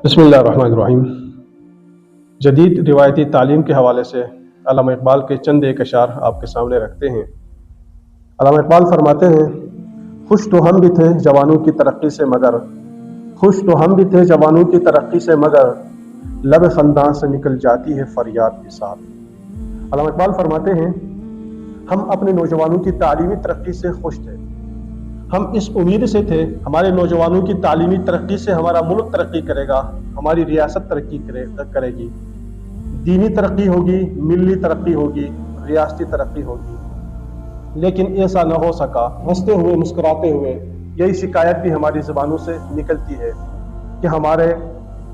बिस्मिल्लाहिर्रहमानिर्रहीम। जदीद रिवायती तालीम के हवाले से अल्लामा इकबाल के चंद एक अशार आपके सामने रखते हैं। अल्लामा इकबाल फरमाते हैं, खुश तो हम भी थे जवानों की तरक्की से मगर, खुश तो हम भी थे जवानों की तरक्की से मगर, लब खंदा से निकल जाती है फरियाद के साथ। अल्लामा इकबाल फरमाते हैं, हम अपने नौजवानों की तालीमी तरक्की से खुश थे। हम इस उम्मीद से थे हमारे नौजवानों की तालीमी तरक्की से हमारा मुल्क तरक्की करेगा, हमारी रियासत तरक्की करेगी, दीनी तरक्की होगी, मिली तरक्की होगी, रियासती तरक्की होगी। लेकिन ऐसा न हो सका। हंसते हुए मुस्कुराते हुए यही शिकायत भी हमारी ज़बानों से निकलती है कि हमारे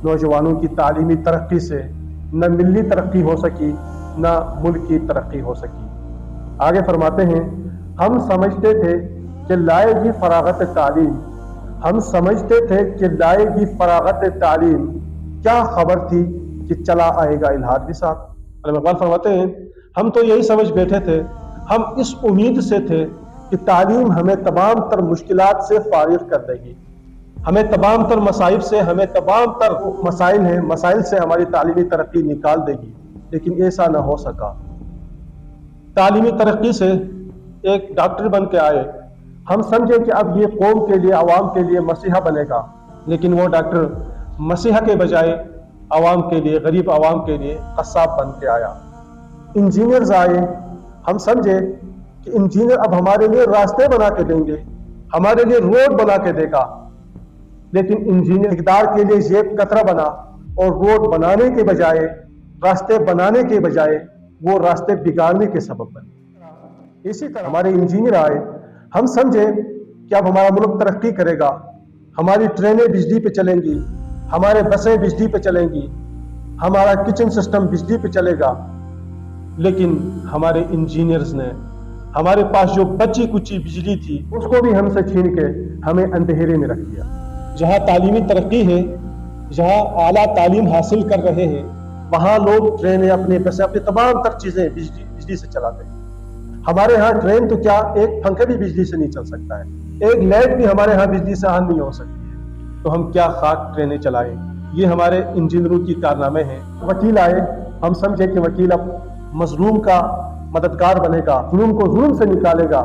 नौजवानों की तालीमी तरक्की से न मिली तरक्की हो सकी, न मुल्क की तरक्की हो सकी। आगे फरमाते हैं, हम समझते थे कि लाएगी फरागत तालीम, हम समझते थे कि लाएगी फरागत तालीम, क्या खबर थी कि चला आएगा इल्हाद के साथ। अल्लामा फरमाते हैं, हम तो यही समझ बैठे थे, हम इस उम्मीद से थे कि तालीम हमें तमाम तर मुश्किलात से फारिग कर देगी, हमें तमाम तर मसाइब से, हमें तमाम तर मसाइल से हमारी तालीमी तरक्की निकाल देगी। लेकिन ऐसा न हो सका। तालीमी तरक्की से एक डॉक्टर बन के आए, हम समझे कि अब ये कौम के लिए, आवाम के लिए मसीहा बनेगा, लेकिन वो डॉक्टर मसीहा के बजाय आवाम के लिए, गरीब आवाम के लिए कस्साब बन के आया। इंजीनियर्स आए, हम समझे कि इंजीनियर अब हमारे लिए रास्ते बना के देंगे, हमारे लिए रोड बना के देगा, लेकिन इंजीनियर इक़दार के लिए जेब कतरा बना और रोड बनाने के बजाय, रास्ते बनाने के बजाय वो रास्ते बिगाड़ने के सबब बने। इसी तरह हमारे इंजीनियर आए, हम समझे कि अब हमारा मुल्क तरक्की करेगा, हमारी ट्रेनें बिजली पे चलेंगी, हमारे बसें बिजली पे चलेंगी, हमारा किचन सिस्टम बिजली पे चलेगा। लेकिन हमारे इंजीनियर्स ने हमारे पास जो बची कुची बिजली थी उसको भी हमसे छीन के हमें अंधेरे में रख दिया। जहाँ तालीमी तरक्की है, जहाँ आला तालीम हासिल कर रहे हैं, वहाँ लोग ट्रेनें, अपने बसें, अपनी तमाम तर चीज़ें बिजली से चलाते हैं। हमारे यहाँ ट्रेन तो क्या, एक पंखा भी बिजली से नहीं चल सकता है, एक लाइट भी हमारे यहाँ बिजली से ऑन नहीं हो सकती है, तो हम क्या खाक ट्रेनें चलाएं। ये हमारे इंजीनियरों की कारनामे हैं। वकील आए, हम समझे कि वकील अब मजलूम का मददगार बनेगा, जुल्म को जुल्म से निकालेगा,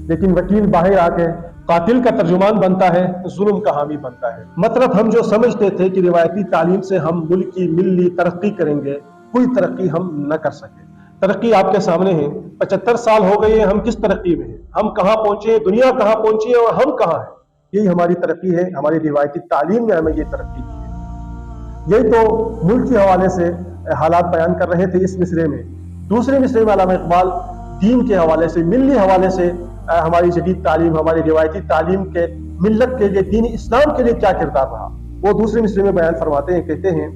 लेकिन वकील बाहर आके कातिल का तर्जुमान बनता है, जुल्म का हामी बनता है। मतलब हम जो समझते थे कि रिवायती तालीम से हम मुल्क की मिली तरक्की करेंगे, कोई तरक्की हम न कर सके। तरक्की आपके सामने है, 75 साल हो गए हैं, हम किस तरक्की में हैं, हम कहाँ पहुंचे हैं, दुनिया कहाँ पहुंची है और हम कहाँ हैं। यही हमारी तरक्की है, हमारी रिवायती तालीम ने हमें ये तरक्की दी है। यही तो मुल्क के हवाले से हालात बयान कर रहे थे इस मिसरे में। दूसरे मिसरे में अल्लामा इकबाल दीन के हवाले से, मिली हवाले से हमारी जदीद तालीम, हमारी रिवायती तालीम के मिल्लत के लिए, दीन इस्लाम के लिए क्या किरदार रहा, वो दूसरे मिसरे में बयान फरमाते हैं। कहते हैं,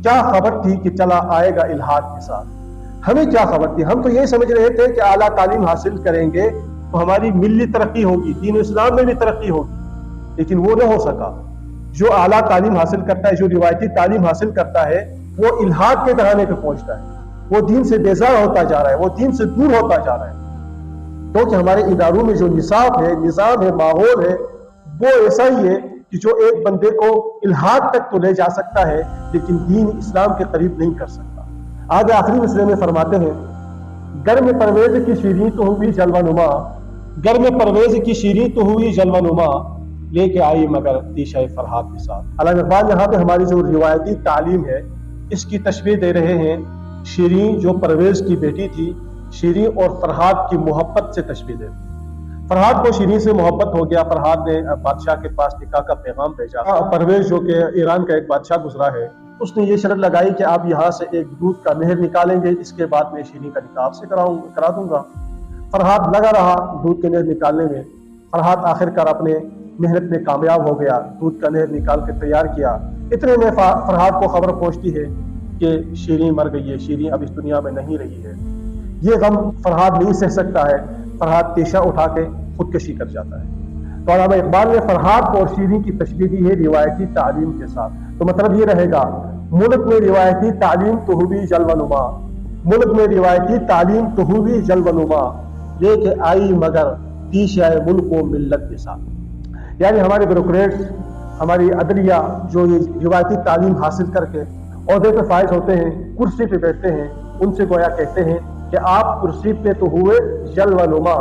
क्या खबर थी कि चला आएगा इल्हाद के साथ। हमें क्या खबर थी, हम तो यही समझ रहे थे कि आला तालीम हासिल करेंगे तो हमारी मिली तरक्की होगी, दीन इस्लाम में भी तरक्की होगी, लेकिन वो न हो सका। जो आला तालीम हासिल करता है, जो रिवायती तालीम हासिल करता है, वो इल्हाद के दराने पे पहुंचता है, वो दीन से बेजार होता जा रहा है, वो दीन से दूर होता जा रहा है। क्योंकि हमारे इदारों में जो निसाब है, निज़ाम है, माहौल है, वो ऐसा ही है कि जो एक बंदे को इल्हाद तक तो ले जा सकता है, लेकिन दीन इस्लाम के करीब नहीं कर सकता। आगे आखिरी मिसरे में फरमाते हैं, घर में परवेज की शीरीं तो हुई जलवानुमा, घर में परवेज की शीरीं तो हुई जलवानुमा, लेके आई मगर तीशा फरहाद के साथ। अल्लामा इकबाल यहाँ पे हमारी जो रिवायती तालीम है इसकी तशबीह दे रहे हैं। शीरीं जो परवेज की बेटी थी, शीरीं और फरहाद की मोहब्बत से तशबीह दे। फरहाद को शीरीं से मोहब्बत हो गया, फरहाद ने बादशाह के पास निकाह का पैगाम भेजा। परवेज जो कि ईरान का एक बादशाह गुजरा है, उसने ये शर्त लगाई कि आप यहाँ से एक दूध का नहर निकालेंगे, इसके बाद मैं शीरीं का निकाह से करा दूंगा। फरहाद लगा रहा दूध के नहर निकालने में। फरहाद आखिरकार अपने मेहनत में कामयाब हो गया, दूध का नहर निकाल के तैयार किया। इतने में फरहाद को खबर पहुंचती है कि शीरीं मर गई है, शीरीं अब इस दुनिया में नहीं रही है। ये गम फरहाद नहीं सह सकता है, फरहाद तेशा उठा के खुदकशी कर जाता है। तो अल्लामा इकबाल ने फरहाद और शीरीं की तशबीह दी है रिवायती तालीम के साथ। तो मतलब ये रहेगा, मुल्क में रिवायती तालीम तो हुई जलवानुमा, मुल्क में रिवायती तालीम तो हुई जलवानुमा, लेके आई मगर तीशाए मुल्क व मिल्लत के साथ। यानी हमारे ब्यूरोक्रेट्स, ہماری عدلیہ جو یہ روایتی تعلیم حاصل کر کے عہدے پہ فائز ہوتے ہیں، کرسی پہ بیٹھتے ہیں، ان سے گویا کہتے ہیں کہ آپ کرسی پہ تو ہوئے جلوہ نما،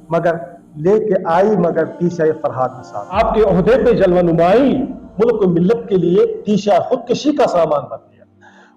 مگر لے کے آئی مگر تیشہ فرحات کے ساتھ۔ آپ کے عہدے پہ جلوہ نمائی ملک و ملت کے لیے تیشہ خودکشی کا سامان بن گیا۔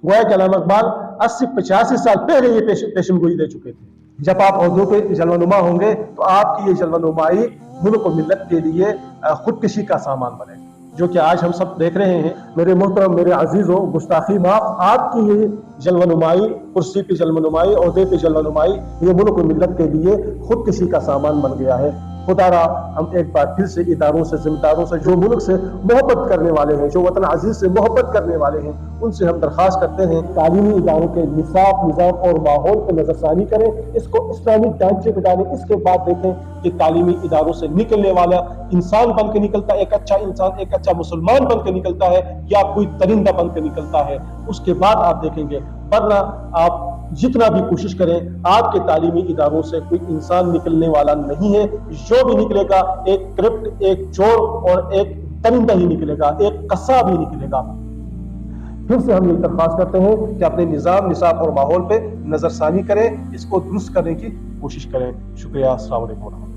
گویا کہ علامہ اقبال 80-85 سال پہلے یہ پیشن گوئی دے چکے تھے۔ جب آپ عہدوں پہ جلوہ نما ہوں گے تو آپ کی یہ جلوہ نمائی ملک و ملت کے لیے خودکشی کا سامان بنے گی، جو کہ آج ہم سب دیکھ رہے ہیں۔ میرے محترم، میرے عزیزوں، گستاخی معاف، آپ کی یہ جلوہ نمائی، کرسی پہ جلوہ نمائی، عہدے پہ جلوہ نمائی، یہ ملک و ملت کے لیے خودکشی کا سامان بن گیا ہے۔ خدا را ہم ایک بار پھر سے اداروں سے، ذمہ داروں سے، جو ملک سے محبت کرنے والے ہیں، جو وطن عزیز سے محبت کرنے والے ہیں، ان سے ہم درخواست کرتے ہیں تعلیمی اداروں کے نصاب، نظام اور ماحول پہ نظر ثانی کریں، اس کو اسلامی ڈھانچے پہ ڈالیں، اس کے بعد دیکھیں کہ تعلیمی اداروں سے نکلنے والا انسان بن کے نکلتا ہے، ایک اچھا انسان، ایک اچھا مسلمان بن کے نکلتا ہے، یا کوئی درندہ بن کے نکلتا ہے۔ اس کے بعد آپ دیکھیں گے، ورنہ آپ جتنا بھی کوشش کریں، آپ کے تعلیمی اداروں سے کوئی انسان نکلنے والا نہیں ہے۔ جو بھی نکلے گا ایک کرپٹ، ایک چور اور ایک درندہ ہی نکلے گا، ایک قصاب ہی نکلے گا۔ پھر سے ہم یہ درخواست کرتے ہیں کہ اپنے نظام، نصاب اور ماحول پہ نظر ثانی کریں، اس کو درست کرنے کی کوشش کریں۔ شکریہ، السلام علیکم ورحمۃ اللہ۔